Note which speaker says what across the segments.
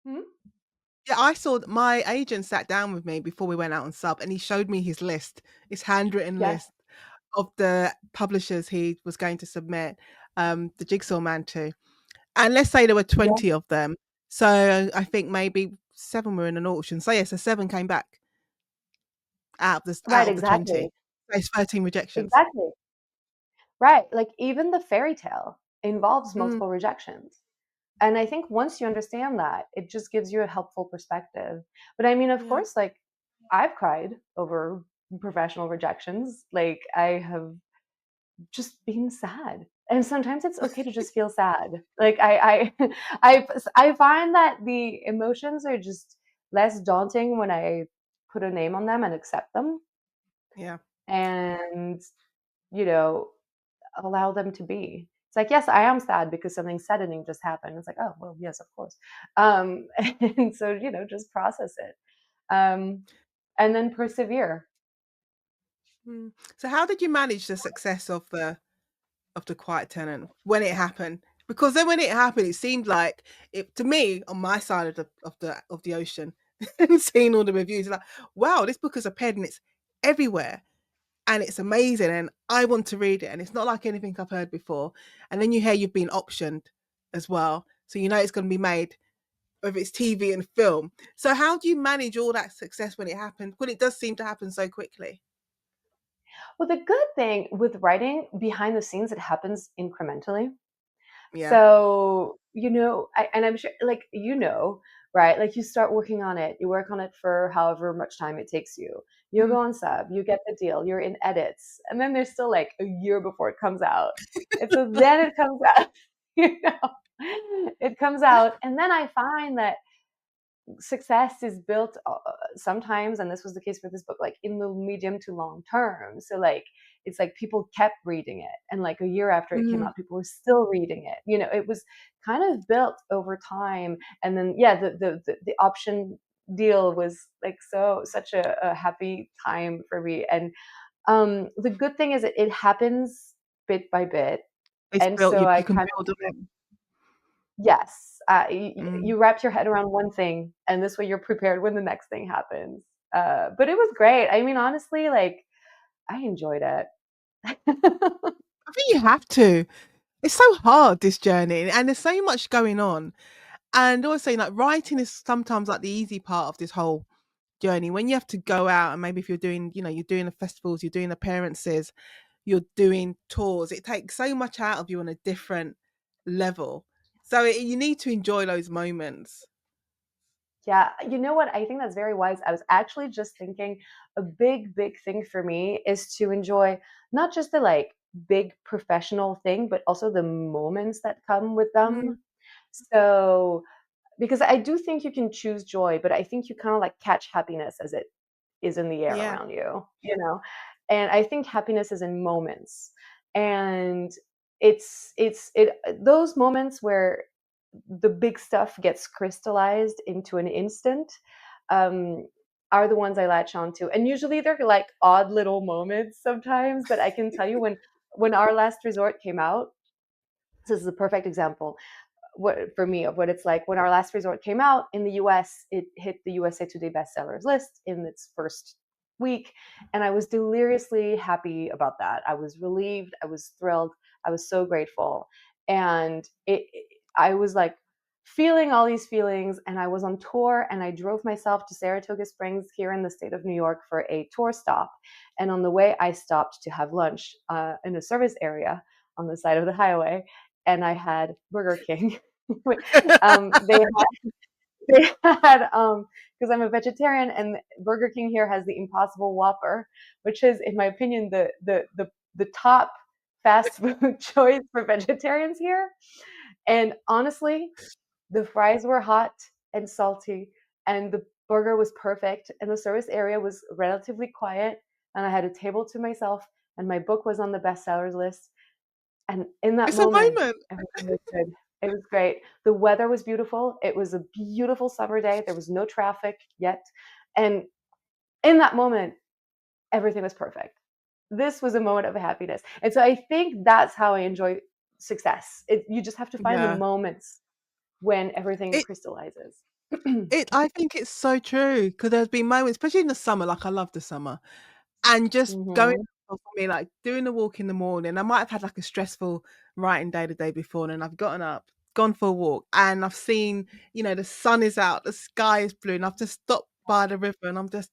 Speaker 1: Hmm?
Speaker 2: Yeah, I saw my agent sat down with me before we went out on sub, and he showed me his list, his handwritten
Speaker 1: Yes.
Speaker 2: list of the publishers he was going to submit the Jigsaw Man to. And let's say there were
Speaker 1: Yeah.
Speaker 2: 20 of them. So I think maybe 7 were in an auction. So yeah, so 7 came back
Speaker 1: Right,
Speaker 2: out of the
Speaker 1: exactly.
Speaker 2: 20. There's 13 rejections.
Speaker 1: Exactly. Right. Like even the fairy tale involves
Speaker 2: Mm,
Speaker 1: multiple rejections. And I think once you understand that, it just gives you a helpful perspective. But I mean, of
Speaker 2: yeah.
Speaker 1: course, like I've cried over professional rejections. Like I have just been sad. And sometimes it's okay to just feel sad. Like I I find that the emotions are just less daunting when I put a name on them and accept them
Speaker 2: Yeah.
Speaker 1: and, you know, allow them to be. It's like, yes, I am sad because something saddening just happened. It's like, oh, well, yes, of course. And so, just process it. Um, and then persevere.
Speaker 2: Mm. So how did you manage the success of the Quiet Tenant when it happened? Because then when it happened, it seemed like it to me on my side of the ocean and seeing all the reviews, like, wow, this book has appeared and it's everywhere and it's amazing and I want to read it and it's not like anything I've heard before. And then you hear you've been optioned as well, so you know it's going to be made, whether it's TV and film. So how do you manage all that success when it happens? When it does seem to happen so quickly.
Speaker 1: Well, the good thing with writing behind the scenes, it happens incrementally.
Speaker 2: Yeah.
Speaker 1: So, and I'm sure, like, right? Like, you start working on it, you work on it for however much time it takes you. You
Speaker 2: Mm.
Speaker 1: go on sub, you get the deal, you're in edits, and then there's still like a year before it comes out. And so then it comes out, it comes out. And then I find that success is built sometimes, and this was the case for this book, like in the medium to long term. So like it's like people kept reading it, and like a year after it came
Speaker 2: Mm.
Speaker 1: out, people were still reading it. It was kind of built over time. And then yeah, the option deal was like such a happy time for me. And the good thing is it happens bit by bit.
Speaker 2: It's
Speaker 1: And
Speaker 2: built,
Speaker 1: so I
Speaker 2: you can
Speaker 1: kind
Speaker 2: build on it.
Speaker 1: of yes,
Speaker 2: Mm.
Speaker 1: you wrap your head around one thing, and this way you're prepared when the next thing happens. But it was great. I mean, honestly, like I enjoyed it.
Speaker 2: I think you have to. It's so hard, this journey, and there's so much going on. And also, like, writing is sometimes like the easy part of this whole journey. When you have to go out and maybe if you're doing, you're doing the festivals, you're doing appearances, you're doing tours, it takes so much out of you on a different level. So you need to enjoy those moments.
Speaker 1: Yeah, you know what? I think that's very wise. I was actually just thinking a big thing for me is to enjoy not just the like big professional thing, but also the moments that come with
Speaker 2: Mm,
Speaker 1: them. So, because I do think you can choose joy, but I think you kind of like catch happiness as it is in the air
Speaker 2: yeah.
Speaker 1: around you. And I think happiness is in moments. And it those moments where the big stuff gets crystallized into an instant um, are the ones I latch onto. And usually they're like odd little moments sometimes, but I can tell you when Our Last Resort came out, this is a perfect example what for me of what it's like when Our Last Resort came out in the US. It hit the USA Today bestsellers list in its first week, and I was deliriously happy about that. I was relieved, I was thrilled, I was so grateful. And I was like feeling all these feelings, and I was on tour, and I drove myself to Saratoga Springs here in the state of New York for a tour stop. And on the way I stopped to have lunch in a service area on the side of the highway, and I had Burger King. They had because I'm a vegetarian, and Burger King here has the Impossible Whopper, which is, in my opinion, the top fast food choice for vegetarians here. And honestly, the fries were hot and salty, and the burger was perfect, and the service area was relatively quiet, and I had a table to myself, and my book was on the bestsellers list. And in that
Speaker 2: It's a
Speaker 1: moment,
Speaker 2: moment.
Speaker 1: everything was good. It was great. The weather was beautiful. It was a beautiful summer day. There was no traffic yet. And in that moment, everything was perfect. This was a moment of happiness. And so I think that's how I enjoy success. You just have to find the
Speaker 2: Yeah.
Speaker 1: moments when everything
Speaker 2: It
Speaker 1: crystallizes.
Speaker 2: I think it's so true because there's been moments, especially in the summer, like I love the summer, and just going
Speaker 1: Mhm.
Speaker 2: for me, like doing a walk in the morning. I might have had like a stressful writing day the day before, and I've gotten up, gone for a walk, and I've seen, the sun is out, the sky is blue, and I've just stopped by the river, and I'm just,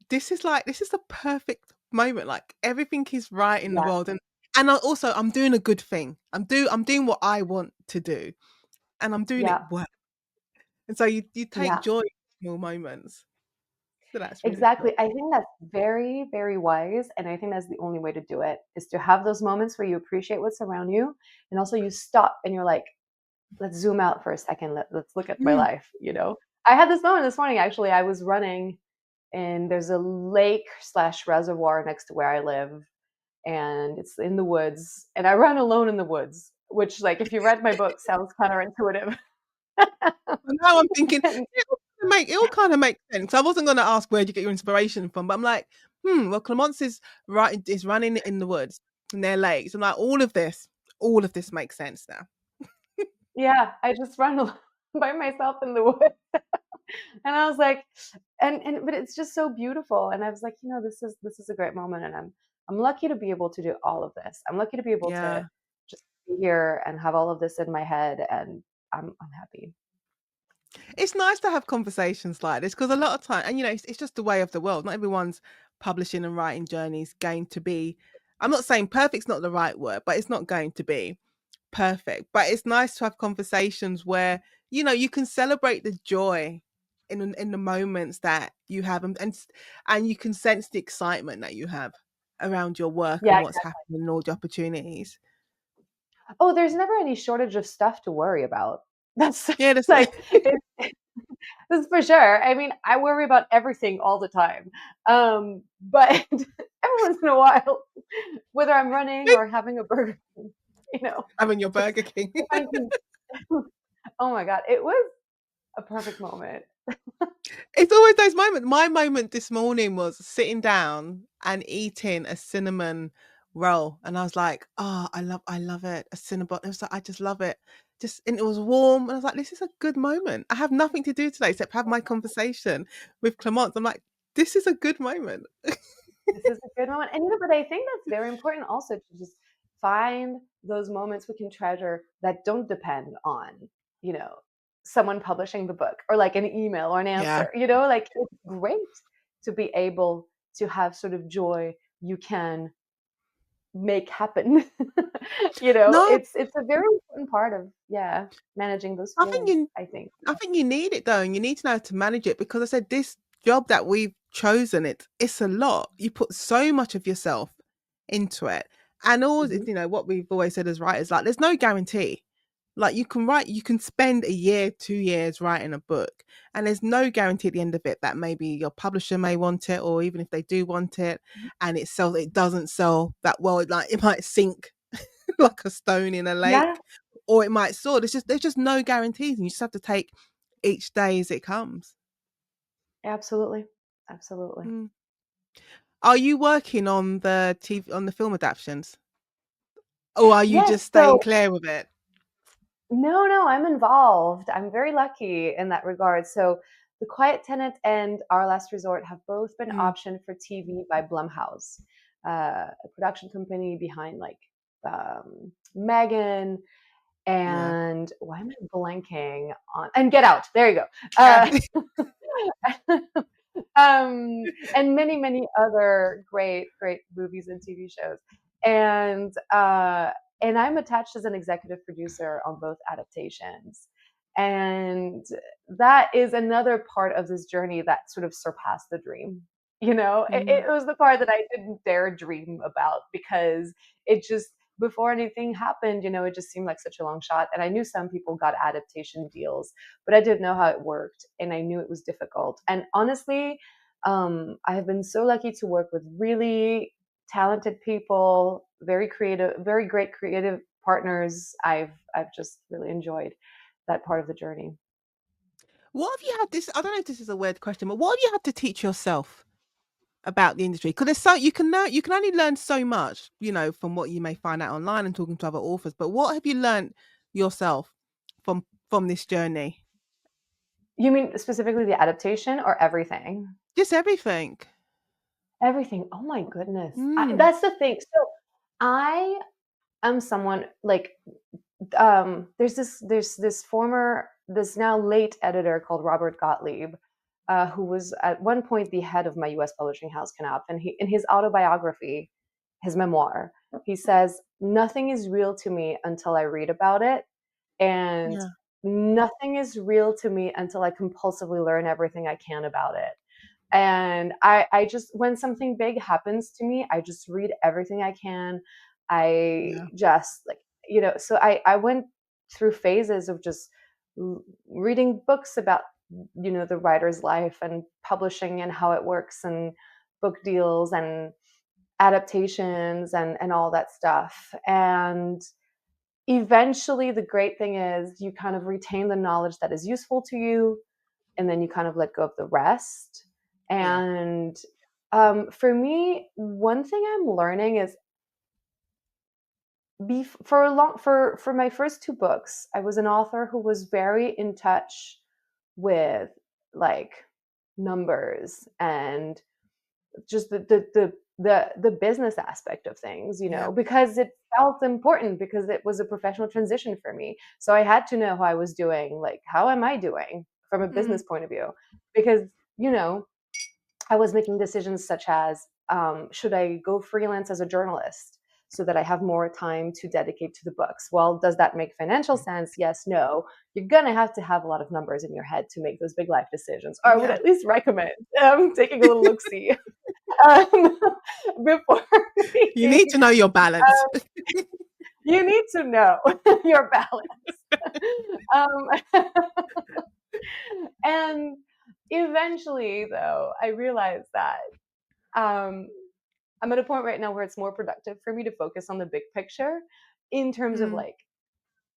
Speaker 2: this is the perfect moment. Like everything is right in the
Speaker 1: Yeah,
Speaker 2: world, and I'm doing a good thing. I'm doing what I want to do, and I'm doing it
Speaker 1: yeah,
Speaker 2: well. And so you take
Speaker 1: yeah.
Speaker 2: joy in small moments. So that's really cool.
Speaker 1: Exactly. I think that's very, very wise, and I think that's the only way to do it, is to have those moments where you appreciate what's around you, and also you stop and you're like, "Let's zoom out for a second. Let's look at my
Speaker 2: Mm.
Speaker 1: life," you know? I had this moment this morning, actually. I was running, and there's a lake/reservoir next to where I live, and it's in the woods, and I run alone in the woods, which, like, if you read my book, sounds counterintuitive.
Speaker 2: And now I'm thinking
Speaker 1: And
Speaker 2: it all kind of makes sense. I wasn't going to ask where do you get your inspiration from, but I'm like, well, Clemence is running in the woods and their lakes. I'm like, all of this makes sense now.
Speaker 1: yeah, I just run by myself in the woods. And I was like, but it's just so beautiful. And I was like, this is a great moment, and I'm lucky to be able to do all of this. I'm lucky to be able to
Speaker 2: Yeah.
Speaker 1: just be here and have all of this in my head, and I'm happy.
Speaker 2: It's nice to have conversations like this because a lot of time, and it's just the way of the world. Not everyone's publishing and writing journey is going to be. I'm not saying perfect's not the right word, but it's not going to be perfect. But it's nice to have conversations where you can celebrate the joy in the moments that you have, and you can sense the excitement that you have around your work
Speaker 1: Yeah.
Speaker 2: and what's happening and all the opportunities.
Speaker 1: Oh, there's never any shortage of stuff to worry about. That's
Speaker 2: Yeah, that's
Speaker 1: like that's for sure. I mean, I worry about everything all the time. But every once in a while, whether I'm running or having a burger, you know,
Speaker 2: having your
Speaker 1: it's
Speaker 2: Burger King.
Speaker 1: if I can. Oh my god, it was a perfect moment.
Speaker 2: It's always those moments. My moment this morning was sitting down and eating a cinnamon roll, and I was like, "Oh, I love it." A cinnamon. It was like I just love it. Just and it was warm, and I was like, "This is a good moment." I have nothing to do today except have my conversation with Clemence. I'm like, "This is a good moment."
Speaker 1: This is a good moment. And but I think that's very important also, to just find those moments we can treasure that don't depend on, you know, someone publishing the book or like an email or an
Speaker 2: Yeah.
Speaker 1: answer. Like it's great to be able to have sort of joy you can make happen.
Speaker 2: No,
Speaker 1: It's a very important part of, yeah, managing those
Speaker 2: I think
Speaker 1: feelings,
Speaker 2: you
Speaker 1: I think.
Speaker 2: I think you need it though, and you need to know how to manage it because I said this job that we've chosen, it's a lot. You put so much of yourself into it. And always,
Speaker 1: Mhm.
Speaker 2: what we've always said as writers, like there's no guarantee. Like you can spend a year, 2 years writing a book, and there's no guarantee at the end of it that maybe your publisher may want it, or even if they do want it, and it doesn't sell that well, like it might sink like a stone in a
Speaker 1: Yeah,
Speaker 2: lake, or it might soar. There's just no guarantees, and you just have to take each day as it comes.
Speaker 1: absolutely. Absolutely.
Speaker 2: Mm. Are you working on the TV on the film adaptations, or are you
Speaker 1: Yes,
Speaker 2: just staying
Speaker 1: so
Speaker 2: clear with it?
Speaker 1: no, no, I'm involved. I'm very lucky in that regard. So, The Quiet Tenant and Our Last Resort have both been
Speaker 2: Mm,
Speaker 1: optioned for TV by Blumhouse, a production company behind like Megan
Speaker 2: yeah,
Speaker 1: and why am I blanking on, and Get Out. There you go.
Speaker 2: yeah.
Speaker 1: And many, many other great, great movies and TV shows. And and I'm attached as an executive producer on both adaptations. And that is another part of this journey that sort of surpassed the dream. It
Speaker 2: Mm.
Speaker 1: was the part that I didn't dare dream about, because it just, before anything happened, it just seemed like such a long shot. And I knew some people got adaptation deals, but I didn't know how it worked, and I knew it was difficult. And honestly, I have been so lucky to work with really talented people, very creative, very great creative partners. I've just really enjoyed that part of the journey.
Speaker 2: What have you had this I don't know if this is a weird question, but what have you had to teach yourself about the industry? Because there's so you can only learn so much, from what you may find out online and talking to other authors. But what have you learned yourself from this journey?
Speaker 1: You mean specifically the adaptation or everything?
Speaker 2: Just everything.
Speaker 1: Everything. Oh my goodness.
Speaker 2: Mm.
Speaker 1: That's the thing. So I am someone like there's this now late editor called Robert Gottlieb, who was at one point the head of my U.S. publishing house, Knopf, and he in his autobiography, his memoir, he says nothing is real to me until I read about it, and
Speaker 2: Yeah.
Speaker 1: nothing is real to me until I compulsively learn everything I can about it. And I just, when something big happens to me, I just read everything I can. I
Speaker 2: Yeah.
Speaker 1: just like, so I went through phases of just reading books about, the writer's life and publishing and how it works and book deals and adaptations and all that stuff. And eventually the great thing is you kind of retain the knowledge that is useful to you, and then you kind of let go of the rest.
Speaker 2: Yeah.
Speaker 1: And for me, one thing I'm learning is for a long for my first two books, I was an author who was very in touch with like numbers and just the business aspect of things,
Speaker 2: Yeah.
Speaker 1: because it felt important, because it was a professional transition for me. So I had to know how I was doing, like how am I doing from a
Speaker 2: Mm.
Speaker 1: business point of view? Because, you know, I was making decisions such as should I go freelance as a journalist so that I have more time to dedicate to the books? Well, does that make financial sense? Yes, no. You're going to have a lot of numbers in your head to make those big life decisions. Or I would
Speaker 2: Yeah.
Speaker 1: at least recommend taking a little look see um, before
Speaker 2: You
Speaker 1: making.
Speaker 2: need to know your balance.
Speaker 1: You need to know your balance. um, and eventually, though, I realized that um, I'm at a point right now where it's more productive for me to focus on the big picture in terms of
Speaker 2: Mm.
Speaker 1: like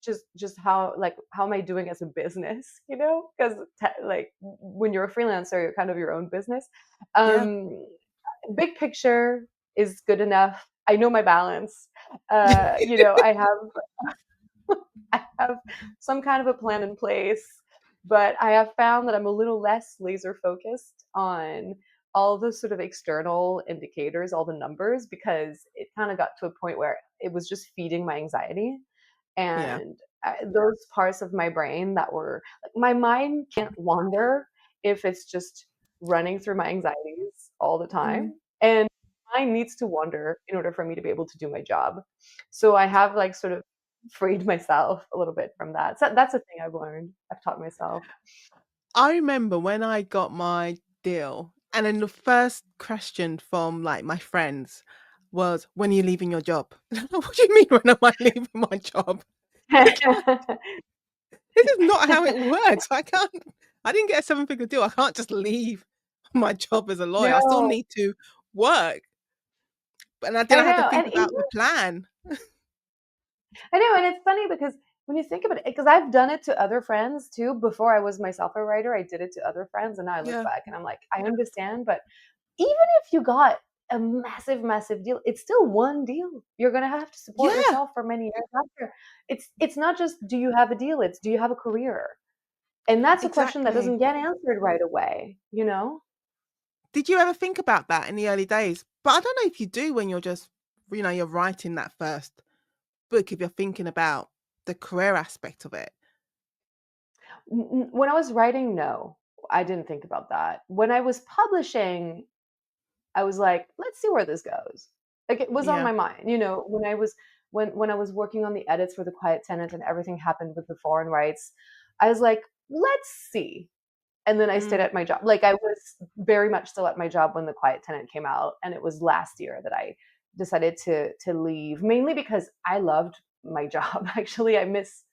Speaker 1: just how am I doing as a business, because like when you're a freelancer, you're kind of your own business.
Speaker 2: Yeah.
Speaker 1: um Big picture is good enough. I know my balance. I have some kind of a plan in place, but I have found that I'm a little less laser focused on all the sort of external indicators, all the numbers, because it kind of got to a point where it was just feeding my anxiety.
Speaker 2: Yeah.
Speaker 1: And those parts of my brain that were like, my mind can't wander if it's just running through my anxieties all the
Speaker 2: Mm.
Speaker 1: time. And mine needs to wander in order for me to be able to do my job. So I have like sort of freed myself a little bit from that. So that's a thing I've learned. I've taught myself.
Speaker 2: I remember when I got my deal, and then the first question from like my friends was, "When are you leaving your job?" What do you mean, when am I leaving my job? Like, this is not how it works. I didn't get a seven-figure deal. I can't just leave my job as a lawyer. I still
Speaker 1: No,
Speaker 2: need to work. And then
Speaker 1: I
Speaker 2: I had to
Speaker 1: know.
Speaker 2: think
Speaker 1: And even
Speaker 2: about the plan.
Speaker 1: I know, and it's funny because when you think about it, because I've done it to other friends too. Before I was myself a writer, I did it to other friends, and now I look
Speaker 2: Yeah.
Speaker 1: back and I'm like, I understand, but even if you got a massive, massive deal, it's still one deal. You're gonna have to support
Speaker 2: Yeah,
Speaker 1: yourself for many years after. It's not just do you have a deal, it's do you have a career? And that's a question that
Speaker 2: exactly.
Speaker 1: doesn't get answered right away, you know?
Speaker 2: Did you ever think about that in the early days? But I don't know if you do when you're just, you're writing that first book, if you're thinking about the career aspect of it.
Speaker 1: When I was writing, no, I didn't think about that. When I was publishing, I was like, let's see where this goes. Like it was on
Speaker 2: Yeah.
Speaker 1: my mind, when I was working on the edits for the Quiet Tenant and everything happened with the foreign rights. I was like, let's see. And then I stayed
Speaker 2: Mm.
Speaker 1: at my job. Like I was very much still at my job when the Quiet Tenant came out, and it was last year that I decided to leave, mainly because I loved my job. Actually, I miss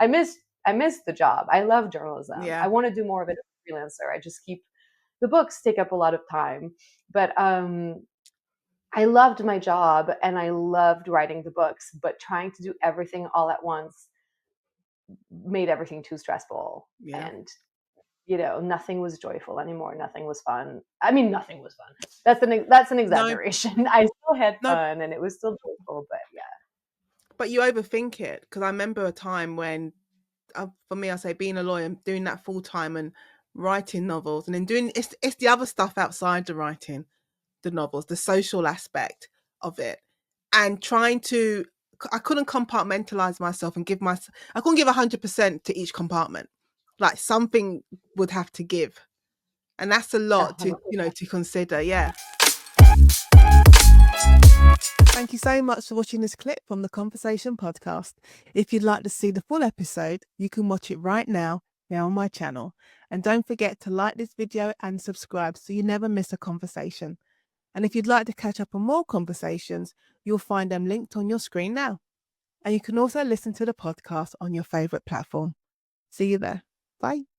Speaker 1: I miss the job. I love journalism. I
Speaker 2: Yeah.
Speaker 1: want to do more of it as a freelancer. I just keep the books take up a lot of time, but I loved my job and I loved writing the books, but trying to do everything all at once made everything too stressful.
Speaker 2: Yeah.
Speaker 1: And nothing was joyful anymore. Nothing was fun. I mean, nothing was fun. That's an
Speaker 2: No,
Speaker 1: exaggeration. I still had
Speaker 2: no,
Speaker 1: fun and it was still joyful, but yeah.
Speaker 2: but you overthink it, because I remember a time when, for me, I say being a lawyer, doing that full time, and writing novels and then doing it's the other stuff outside the writing the novels, the social aspect of it, and trying to I couldn't compartmentalize myself and I couldn't give 100% to each compartment. Like something would have to give. And that's a lot to,
Speaker 1: Definitely.
Speaker 2: to consider. Yeah. Thank you so much for watching this clip from the Conversation podcast. If you'd like to see the full episode, you can watch it right now here on my channel. And don't forget to like this video and subscribe so you never miss a conversation. And if you'd like to catch up on more conversations, you'll find them linked on your screen now. And you can also listen to the podcast on your favourite platform. See you there. Bye.